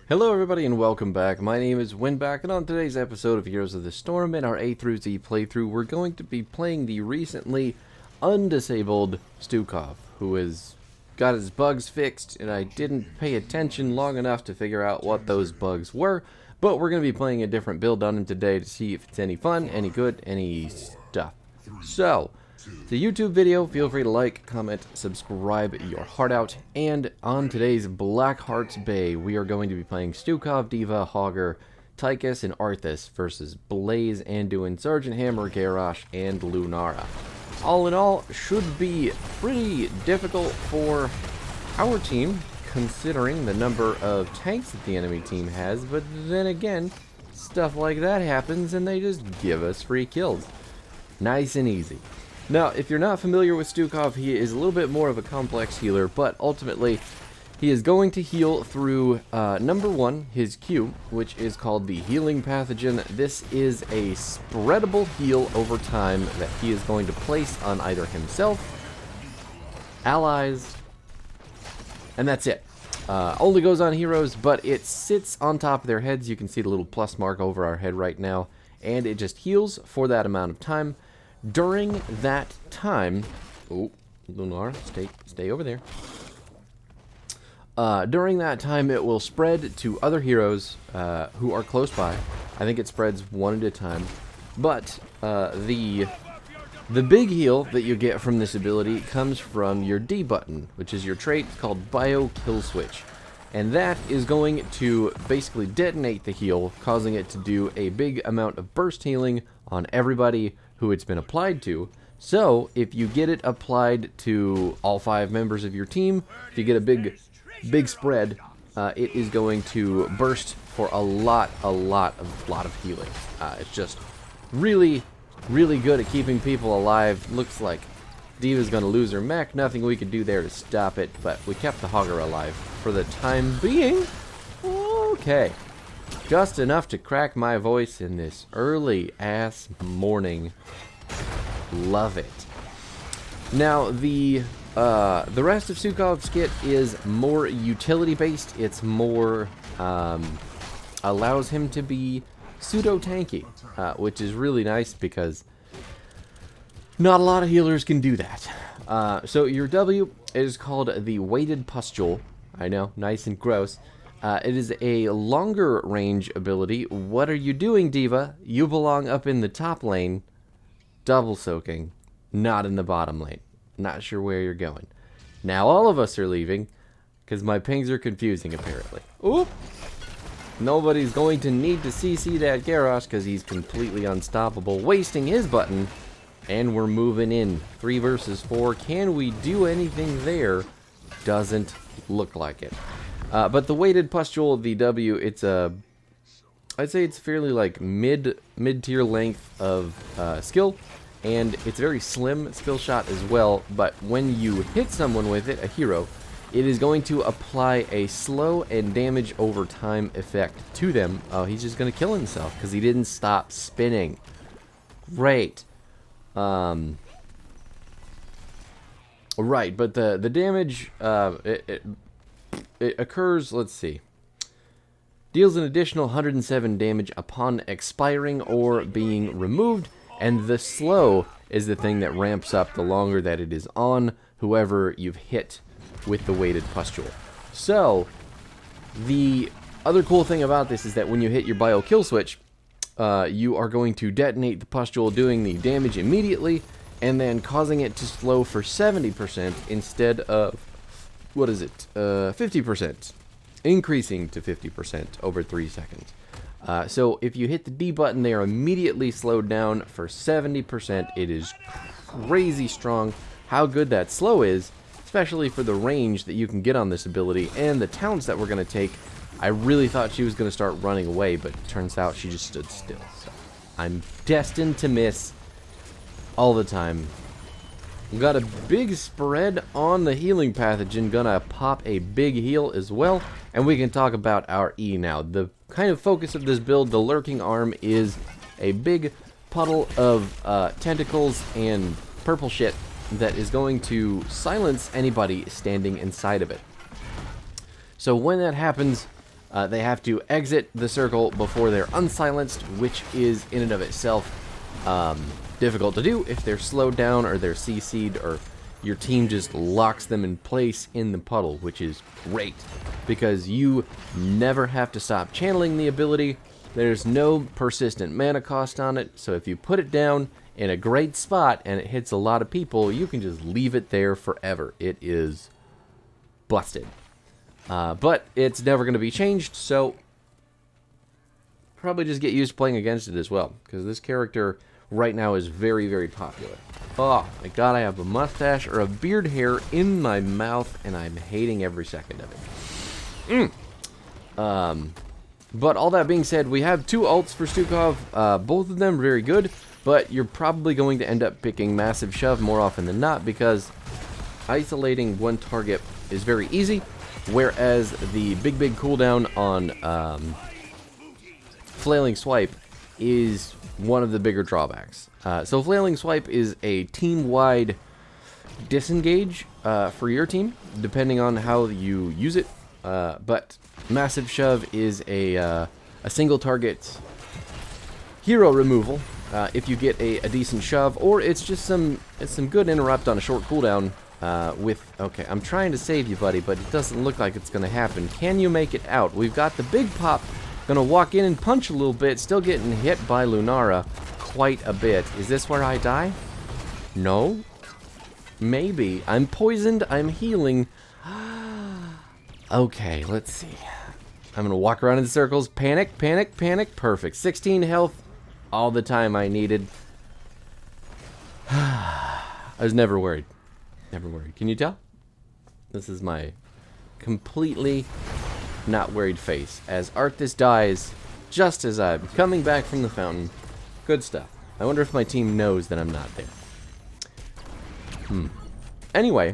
Hello everybody and welcome back. My name is Winback, and on today's episode of Heroes of the Storm, in our A through Z playthrough, we're going to be playing the recently undisabled Stukov, who has got his bugs fixed, and I didn't pay attention long enough to figure out what those bugs were, but we're going to be playing a different build on him today to see if it's any fun, any good, any stuff. So, the YouTube video, feel free to like, comment, subscribe your heart out, and on today's Black Hearts Bay, we are going to be playing Stukov, Diva, Hogger, Tychus, and Arthas versus Blaze, Anduin, Sergeant Hammer, Garrosh, and Lunara. All in all, should be pretty difficult for our team, considering the number of tanks that the enemy team has, but then again, stuff like that happens and they just give us free kills. Nice and easy. Now, if you're not familiar with Stukov, he is a little bit more of a complex healer, but ultimately, he is going to heal through, number one, his Q, which is called the Healing Pathogen. This is a spreadable heal over time that he is going to place on either himself, allies, and that's it. Only goes on heroes, but it sits on top of their heads. You can see the little plus mark over our head right now, and it just heals for that amount of time. During that time, oh, Lunar, stay over there. During that time, it will spread to other heroes who are close by. I think it spreads one at a time. But the big heal that you get from this ability comes from your D button, which is your trait called Bio Kill Switch. And that is going to basically detonate the heal, causing it to do a big amount of burst healing on everybody who it's been applied to. So if you get it applied to all 5 members of your team, if you get a big spread, it is going to burst for a lot of healing. It's just really good at keeping people alive. Looks like Diva's gonna lose her mech. Nothing we could do there to stop it, but we kept the Hogger alive for the time being. Okay, just enough to crack my voice in this early ass morning. Love it. Now the rest of Stukov's kit is more utility based. It's more allows him to be pseudo tanky, which is really nice because not a lot of healers can do that. So your W is called the Weighted Pustule. I know, nice and gross. It is a longer range ability. What are you doing, Diva? You belong up in the top lane, double soaking, not in the bottom lane. Not sure where you're going. Now all of us are leaving, because my pings are confusing, apparently. Oop! Nobody's going to need to CC that Garrosh, because he's completely unstoppable, wasting his button. And we're moving in. 3 versus 4. Can we do anything there? Doesn't look like it. But the Weighted Pustule, the W, it's I'd say it's fairly like mid-tier length of skill, and it's a very slim skill shot as well, but when you hit someone with it, a hero, it is going to apply a slow and damage over time effect to them. Oh, he's just going to kill himself because he didn't stop spinning. Great. Right, but the damage, it occurs, let's see, deals an additional 107 damage upon expiring or being removed, and the slow is the thing that ramps up the longer that it is on whoever you've hit with the Weighted Pustule. So, the other cool thing about this is that when you hit your Bio Kill Switch, you are going to detonate the pustule, doing the damage immediately, and then causing it to slow for 70% instead of, 50%. Increasing to 50% over 3 seconds. So if you hit the D button, they are immediately slowed down for 70%. It is crazy strong how good that slow is, especially for the range that you can get on this ability and the talents that we're going to take. I really thought she was going to start running away, but it turns out she just stood still. So I'm destined to miss all the time. We got a big spread on the Healing Pathogen, gonna pop a big heal as well, and we can talk about our E now. The kind of focus of this build, the Lurking Arm, is a big puddle of tentacles and purple shit that is going to silence anybody standing inside of it. So when that happens, They have to exit the circle before they're unsilenced, which is in and of itself difficult to do if they're slowed down or they're CC'd or your team just locks them in place in the puddle, which is great because you never have to stop channeling the ability. There's no persistent mana cost on it, so if you put it down in a great spot and it hits a lot of people, you can just leave it there forever. It is busted. But it's never going to be changed, so probably just get used to playing against it as well, because this character right now is very, very popular. Oh my god, I have a mustache or a beard hair in my mouth, and I'm hating every second of it. But all that being said, we have two ults for Stukov. Both of them very good, but you're probably going to end up picking Massive Shove more often than not, because isolating one target is very easy, whereas the big cooldown on Flailing Swipe is one of the bigger drawbacks. So Flailing Swipe is a team-wide disengage for your team, depending on how you use it. But Massive Shove is a single target hero removal if you get a decent shove, or it's just some good interrupt on a short cooldown with... Okay, I'm trying to save you, buddy, but it doesn't look like it's going to happen. Can you make it out? We've got the big pop. Gonna walk in and punch a little bit, still getting hit by Lunara quite a bit. Is this where I die? No? Maybe. I'm poisoned, I'm healing. Okay, let's see. I'm gonna walk around in circles, panic, perfect. 16 health, all the time I needed. I was never worried. Never worried. Can you tell? This is my completely not worried face as Arthas dies just as I'm coming back from the fountain. Good stuff. I wonder if my team knows that I'm not there. Anyway,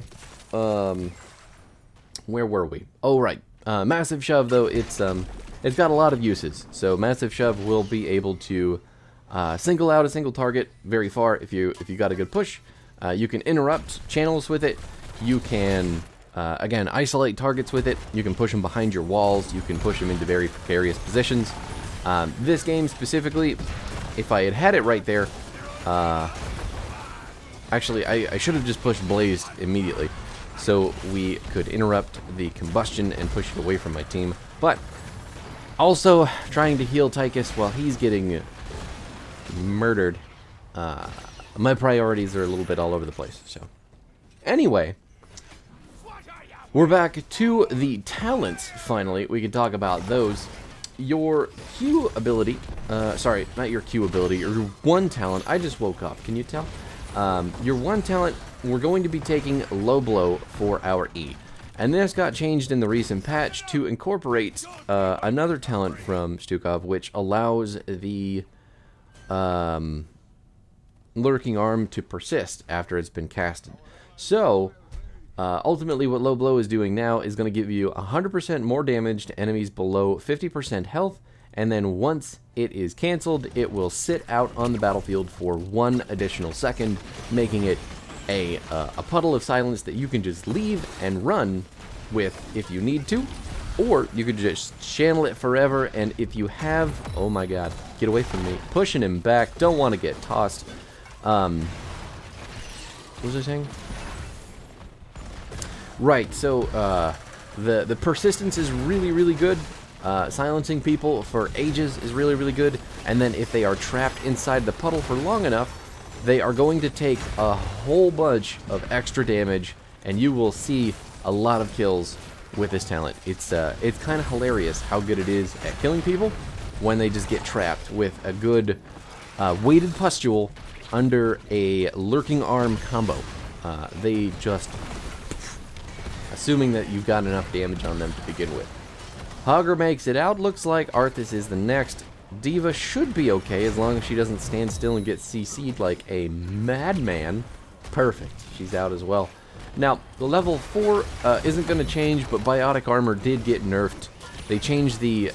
where were we? Oh, right. Massive Shove, though, it's got a lot of uses. So Massive Shove will be able to single out a single target very far if you got a good push. You can interrupt channels with it. You can again, isolate targets with it. You can push them behind your walls. You can push them into very precarious positions. This game specifically, if I had had it right there, actually, I should have just pushed Blazed immediately, so we could interrupt the combustion and push it away from my team. But also trying to heal Tychus while he's getting murdered. My priorities are a little bit all over the place. So, anyway. We're back to the talents, finally. We can talk about those. Your Q ability, sorry, not your Q ability, your one talent, I just woke up, can you tell? Your one talent, we're going to be taking Low Blow for our E. And this got changed in the recent patch to incorporate another talent from Stukov, which allows the Lurking Arm to persist after it's been casted. So... ultimately, what Low Blow is doing now is going to give you 100% more damage to enemies below 50% health, and then once it is cancelled, it will sit out on the battlefield for 1 additional second, making it a puddle of silence that you can just leave and run with if you need to, or you could just channel it forever, and if you have... Oh my god, get away from me. Pushing him back, don't want to get tossed. What was I saying? Right, so the persistence is really good. Silencing people for ages is really good. And then if they are trapped inside the puddle for long enough, they are going to take a whole bunch of extra damage, and you will see a lot of kills with this talent. It's kind of hilarious how good it is at killing people when they just get trapped with a good weighted pustule under a Lurking Arm combo. They just... assuming that you've got enough damage on them to begin with. Hogger makes it out. Looks like Arthas is the next. Diva should be okay as long as she doesn't stand still and get CC'd like a madman. Perfect. She's out as well. Now, the level 4 isn't going to change, but Biotic Armor did get nerfed. They changed the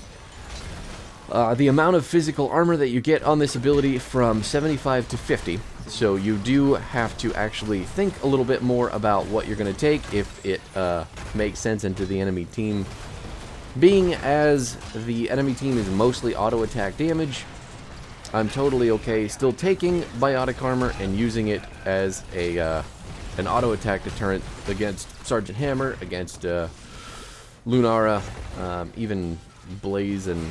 amount of physical armor that you get on this ability from 75 to 50. So you do have to actually think a little bit more about what you're going to take if it makes sense into the enemy team being as the enemy team is mostly auto attack damage, I'm totally okay still taking biotic armor and using it as a an auto attack deterrent against Sergeant Hammer, against Lunara, even Blaze and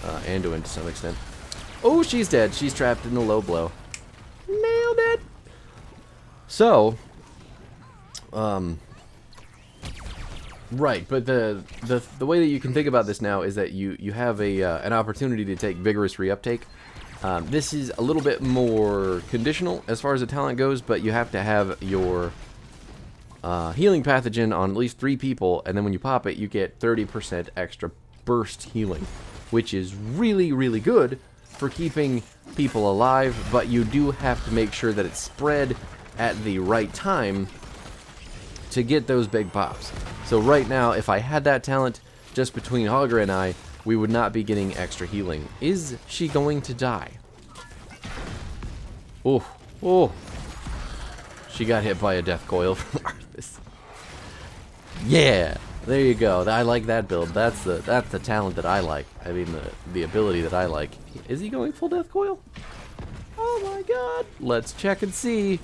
Anduin to some extent. Oh, she's dead. She's trapped in the low blow. Nailed it. So, right, but the way that you can think about this now is that you have an opportunity to take vigorous reuptake. This is a little bit more conditional as far as the talent goes, but you have to have your healing pathogen on at least 3 people, and then when you pop it, you get 30% extra burst healing, which is really, really good for keeping people alive, but you do have to make sure that it's spread at the right time to get those big pops. So right now, if I had that talent just between Hogger and I, we would not be getting extra healing. Is she going to die? Oh, oh. She got hit by a death coil from Arthas. Yeah, there you go. I like that build. That's the talent that I like. I mean, the ability that I like. Is he going full death coil? Oh my god. Let's check and see.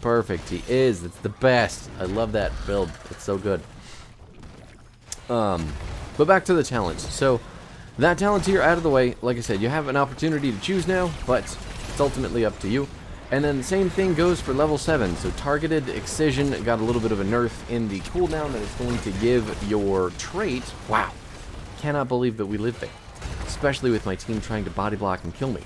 Perfect, he is. It's the best. I love that build. It's so good. But back to the talents. So, that talent here out of the way. Like I said, you have an opportunity to choose now, but it's ultimately up to you. And then the same thing goes for level 7. So, Targeted Excision got a little bit of a nerf in the cooldown that it's going to give your trait. Wow. Cannot believe that we lived there. Especially with my team trying to body block and kill me.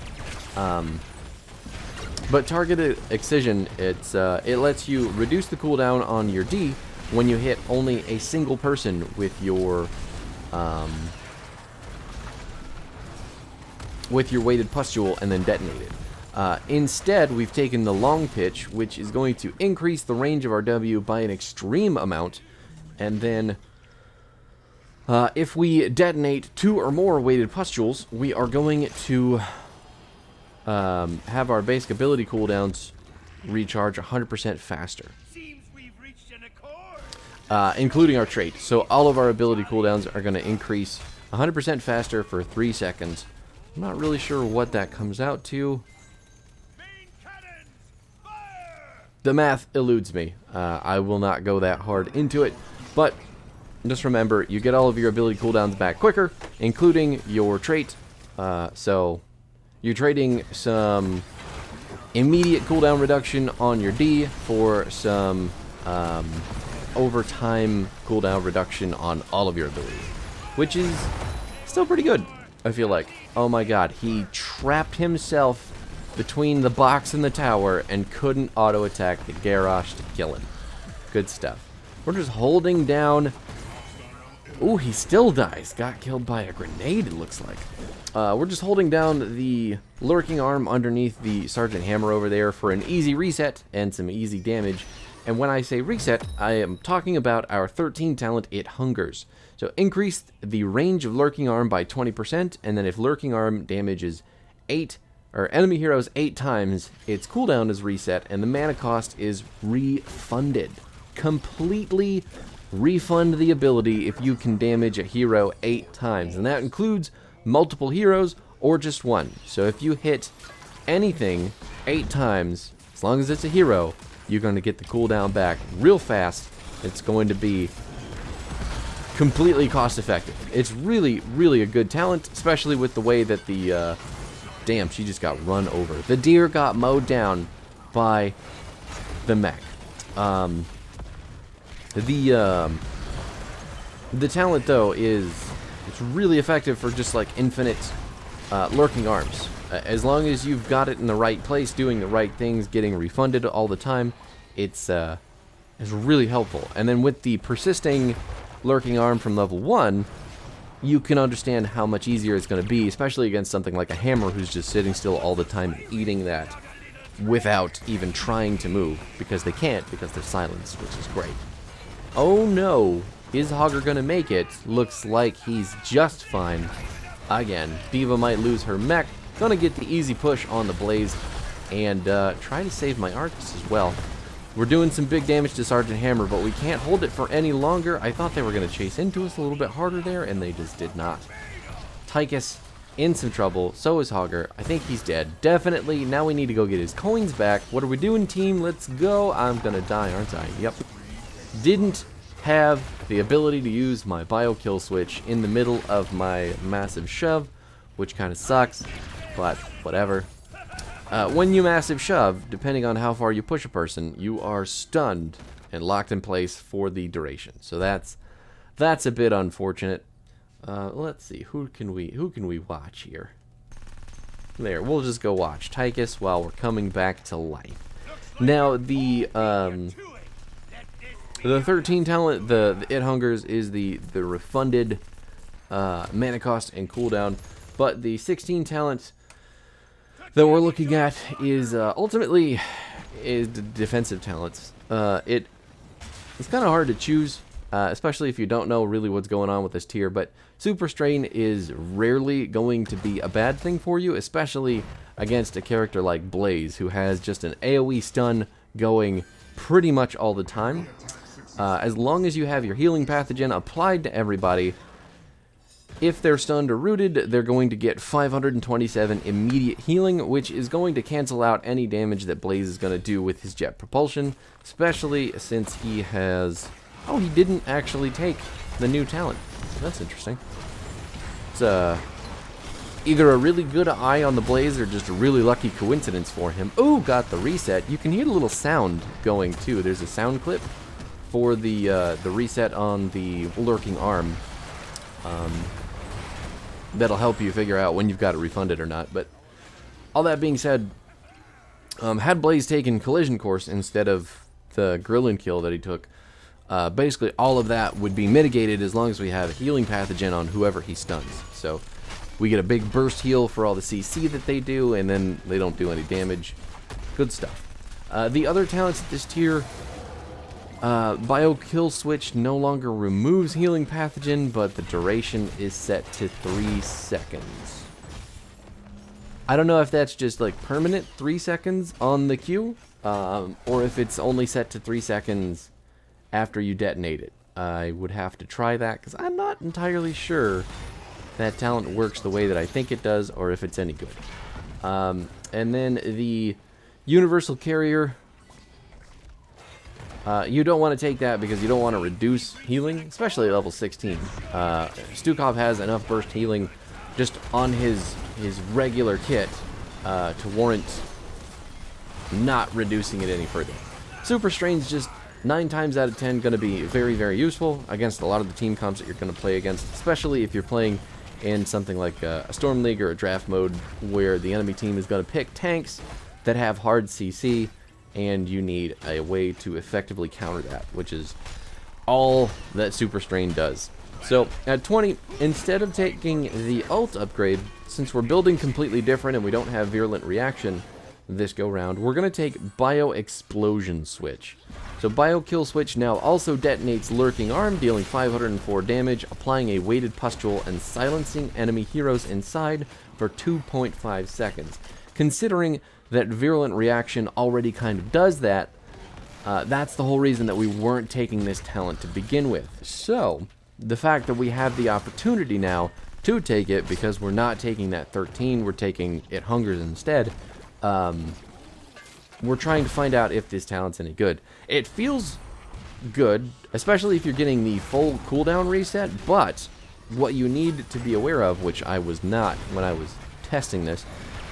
But Targeted Excision, it lets you reduce the cooldown on your D when you hit only a single person with your weighted pustule and then detonate it. Instead, we've taken the long pitch, which is going to increase the range of our W by an extreme amount, and then if we detonate 2 or more weighted pustules, we are going to have our basic ability cooldowns recharge 100% faster. Including our trait. So all of our ability cooldowns are going to increase 100% faster for 3 seconds. I'm not really sure what that comes out to. The math eludes me. I will not go that hard into it, but just remember, you get all of your ability cooldowns back quicker, including your trait. So you're trading some immediate cooldown reduction on your D for some overtime cooldown reduction on all of your abilities, which is still pretty good, I feel like. Oh my god, he trapped himself between the box and the tower and couldn't auto attack the Garrosh to kill him. Good stuff. We're just holding down. Ooh, he still dies. Got killed by a grenade, it looks like. We're just holding down the lurking arm underneath the Sergeant Hammer over there for an easy reset and some easy damage. And when I say reset, I am talking about our 13 talent, It Hungers. So increase the range of lurking arm by 20%, and then if lurking arm damages 8 or enemy heroes 8 times, its cooldown is reset and the mana cost is refunded. Completely refund the ability if you can damage a hero 8 times, and that includes multiple heroes or just one. So if you hit anything 8 times, as long as it's a hero, you're going to get the cooldown back real fast. It's going to be completely cost effective. It's really, really a good talent, especially with the way that the damn, she just got run over. The deer got mowed down by the mech. The talent though it's really effective for just like infinite lurking arms. As long as you've got it in the right place, doing the right things, getting refunded all the time, it's really helpful. And then with the persisting lurking arm from level 1, you can understand how much easier it's going to be, especially against something like a hammer who's just sitting still all the time, eating that without even trying to move, because they can't, because they're silenced, which is great. Oh no, is Hogger going to make it? Looks like he's just fine. Again, Diva might lose her mech. Gonna get the easy push on the Blaze and try to save my Arctis as well. We're doing some big damage to Sergeant Hammer, but we can't hold it for any longer. I thought they were going to chase into us a little bit harder there, and they just did not. Tychus in some trouble. So is Hogger. I think he's dead. Definitely. Now we need to go get his coins back. What are we doing, team? Let's go. I'm going to die, aren't I? Yep. Didn't have the ability to use my bio kill switch in the middle of my massive shove, which kind of sucks, but whatever. When you massive shove, depending on how far you push a person, you are stunned and locked in place for the duration. So that's a bit unfortunate. Let's see, who can we watch here? There, we'll just go watch Tychus while we're coming back to life. Now the 13 talent, the It Hungers, is the refunded mana cost and cooldown, but the 16 talent that we're looking at is ultimately the defensive talents. It's kind of hard to choose, especially if you don't know really what's going on with this tier, but Super Strain is rarely going to be a bad thing for you, especially against a character like Blaze, who has just an AoE stun going pretty much all the time. As long as you have your healing pathogen applied to everybody, if they're stunned or rooted, they're going to get 527 immediate healing, which is going to cancel out any damage that Blaze is going to do with his jet propulsion, especially since he has... Oh, he didn't actually take the new talent. That's interesting. It's either a really good eye on the Blaze or just a really lucky coincidence for him. Oh, got the reset. You can hear the little sound going, too. There's a sound clip for the reset on the lurking arm. That'll help you figure out when you've got it refunded or not. But all that being said, had Blaze taken collision course instead of the Grillin kill that he took, basically all of that would be mitigated as long as we have a healing pathogen on whoever he stuns. So we get a big burst heal for all the CC that they do, and then they don't do any damage. Good stuff. The other talents at this tier, Bio Kill Switch no longer removes healing pathogen, but the duration is set to 3 seconds. I don't know if that's just like permanent 3 seconds on the Q, or if it's only set to 3 seconds after you detonate it. I would have to try that, because I'm not entirely sure that talent works the way that I think it does, or if it's any good. And then the Universal Carrier, you don't want to take that because you don't want to reduce healing, especially at level 16. Stukov has enough burst healing just on his regular kit to warrant not reducing it any further. Super Strain's just 9 times out of 10 going to be very, very useful against a lot of the team comps that you're going to play against, especially if you're playing in something like a Storm League or a draft mode where the enemy team is going to pick tanks that have hard CC, and you need a way to effectively counter that, which is all that Super Strain does. So at 20, instead of taking the ult upgrade, since we're building completely different and we don't have Virulent Reaction this go round, we're going to take Bio Explosion Switch. So Bio Kill Switch now also detonates Lurking Arm, dealing 504 damage, applying a weighted pustule, and silencing enemy heroes inside for 2.5 seconds. Considering that Virulent Reaction already kind of does that, that's the whole reason that we weren't taking this talent to begin with. So the fact that we have the opportunity now to take it, because we're not taking that 13, we're taking It Hungers instead, we're trying to find out if this talent's any good. It feels good, especially if you're getting the full cooldown reset, but what you need to be aware of, which I was not when I was testing this,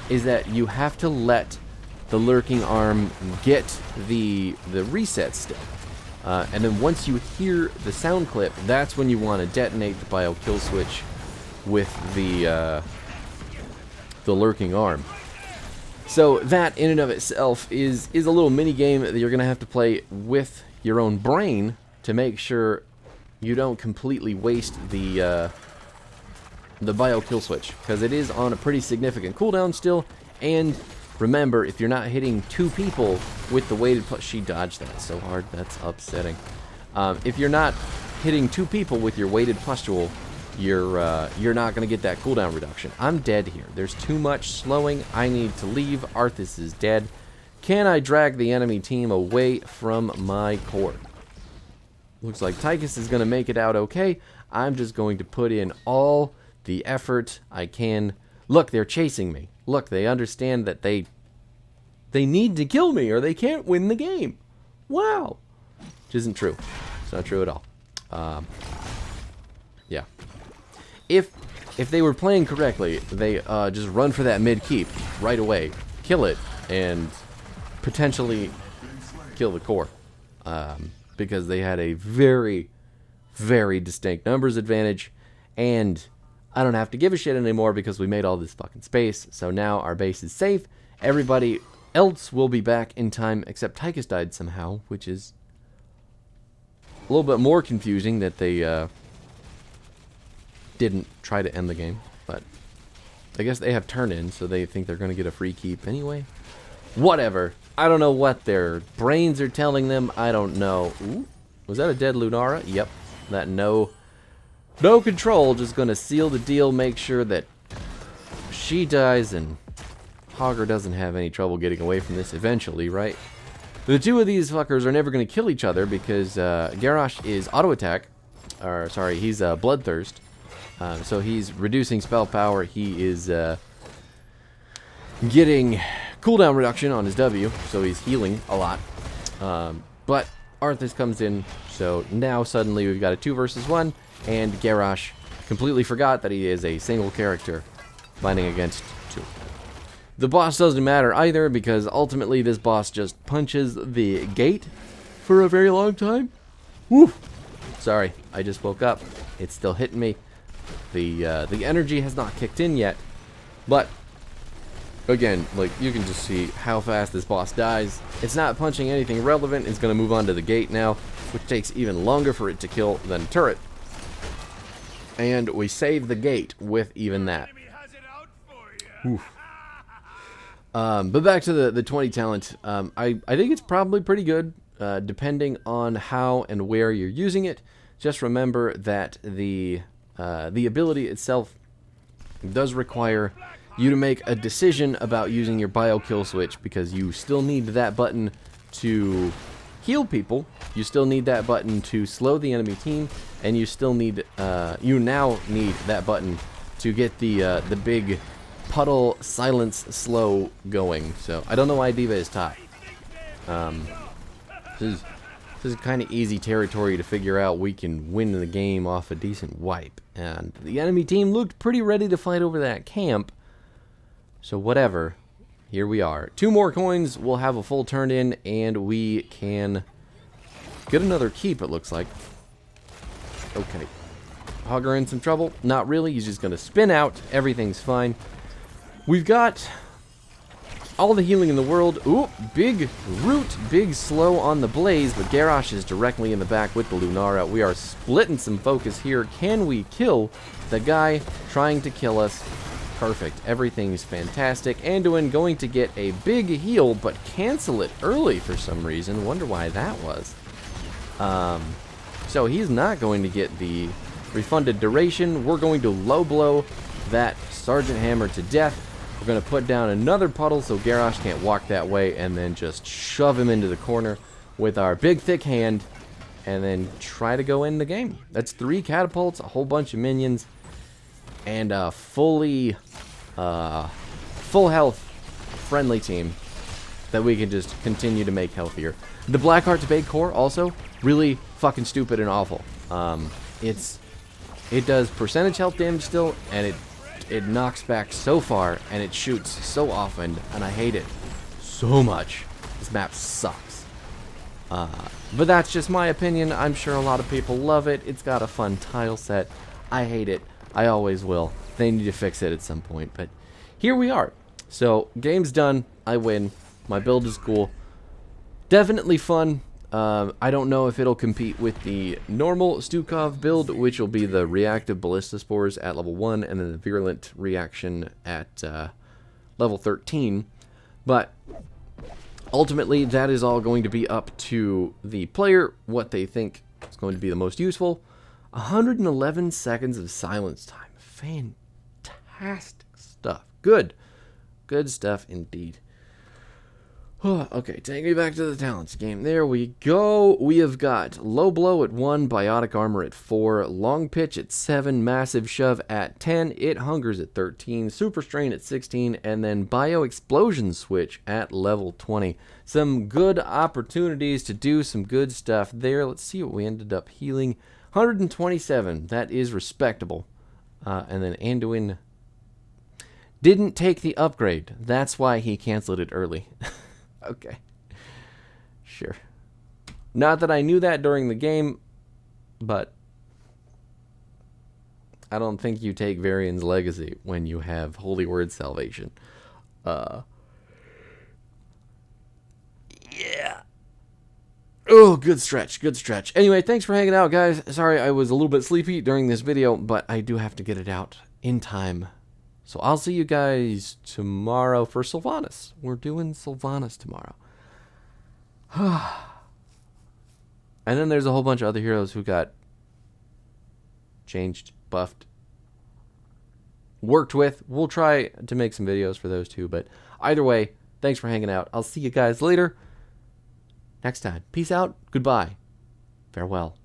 is that you have to let the Lurking Arm get the reset still. And then once you hear the sound clip, that's when you want to detonate the Bio Kill Switch with the Lurking Arm. So that in and of itself is a little mini game that you're going to have to play with your own brain to make sure you don't completely waste the Bio Kill Switch, because it is on a pretty significant cooldown still. And remember, if you're not hitting 2 people with the weighted she dodged that so hard, that's upsetting. If you're not hitting 2 people with your weighted pustule, you're not going to get that cooldown reduction. I'm dead here. There's too much slowing. I need to leave. Arthas is dead. Can I drag the enemy team away from my core? Looks like Tychus is going to make it out okay. I'm just going to put in all the effort I can. Look, they're chasing me. Look, they understand that they need to kill me or they can't win the game. Wow. Which isn't true. It's not true at all. Yeah. If they were playing correctly, they just run for that mid keep right away, kill it, and potentially kill the core. Because they had a very, very distinct numbers advantage, and I don't have to give a shit anymore because we made all this fucking space. So now our base is safe. Everybody else will be back in time, except Tychus died somehow, which is a little bit more confusing that they didn't try to end the game. But I guess they have turn-in, so they think they're going to get a free keep anyway. Whatever. I don't know what their brains are telling them. I don't know. Ooh, was that a dead Lunara? Yep. That no control, just gonna seal the deal, make sure that she dies and Hogger doesn't have any trouble getting away from this eventually, right? The two of these fuckers are never gonna kill each other because Garrosh is auto attack, or sorry, he's bloodthirst, so he's reducing spell power. He is getting cooldown reduction on his W, so he's healing a lot. But Arthas comes in, so now suddenly we've got a 2 versus 1, and Garrosh completely forgot that he is a single character fighting against 2. The boss doesn't matter either, because ultimately this boss just punches the gate for a very long time. Woo! Sorry, I just woke up. It's still hitting me. The energy has not kicked in yet, but again, like, you can just see how fast this boss dies. It's not punching anything relevant. It's going to move on to the gate now, which takes even longer for it to kill than turret. And we save the gate with even that. Oof. But back to the 20 talent. I think it's probably pretty good, depending on how and where you're using it. Just remember that the ability itself does require you to make a decision about using your bio kill switch, because you still need that button to heal people, you still need that button to slow the enemy team, and you still need you now need that button to get the big puddle silence slow going. So I don't know why D.Va is top. This is kind of easy territory to figure out. We can win the game off a decent wipe, and the enemy team looked pretty ready to fight over that camp. So whatever, here we are. 2 more coins, we'll have a full turn in, and we can get another keep, it looks like. Okay. Hogger in some trouble? Not really, he's just going to spin out. Everything's fine. We've got all the healing in the world. Ooh, big root, big slow on the blaze, but Garrosh is directly in the back with the Lunara. We are splitting some focus here. Can we kill the guy trying to kill us? Perfect. Everything's fantastic. Anduin going to get a big heal, but cancel it early for some reason. Wonder why that was. So he's not going to get the refunded duration. We're going to low blow that Sergeant Hammer to death. We're going to put down another puddle so Garrosh can't walk that way, and then just shove him into the corner with our big thick hand, and then try to go in the game. That's 3 catapults, a whole bunch of minions, and a fully full health friendly team that we can just continue to make healthier. The Blackheart to Bait core also really fucking stupid and awful. It does percentage health damage still, and it knocks back so far, and it shoots so often, and I hate it so much. This map sucks. But that's just my opinion. I'm sure a lot of people love it. It's got a fun tile set. I hate it. I always will. They need to fix it at some point, but here we are. So, game's done. I win. My build is cool. Definitely fun. I don't know if it'll compete with the normal Stukov build, which will be the reactive ballista spores at level 1, and then the virulent reaction at level 13. But ultimately, that is all going to be up to the player, what they think is going to be the most useful. 111 seconds of silence time. Fantastic stuff. Good. Good stuff indeed. Okay, take me back to the talents game. There we go. We have got Low Blow at 1, Biotic Armor at 4, Long Pitch at 7, Massive Shove at 10, It Hungers at 13, Super Strain at 16, and then Bio Explosion Switch at level 20. Some good opportunities to do some good stuff there. Let's see what we ended up healing. 127. That is respectable. And then Anduin didn't take the upgrade. That's why he canceled it early. Okay. Sure. Not that I knew that during the game, but I don't think you take Varian's Legacy when you have Holy Word Salvation. Yeah. Oh, good stretch. Good stretch. Anyway, thanks for hanging out, guys. Sorry I was a little bit sleepy during this video, but I do have to get it out in time. So I'll see you guys tomorrow for Sylvanas. We're doing Sylvanas tomorrow. And then there's a whole bunch of other heroes who got changed, buffed, worked with. We'll try to make some videos for those too. But either way, thanks for hanging out. I'll see you guys later. Next time. Peace out. Goodbye. Farewell.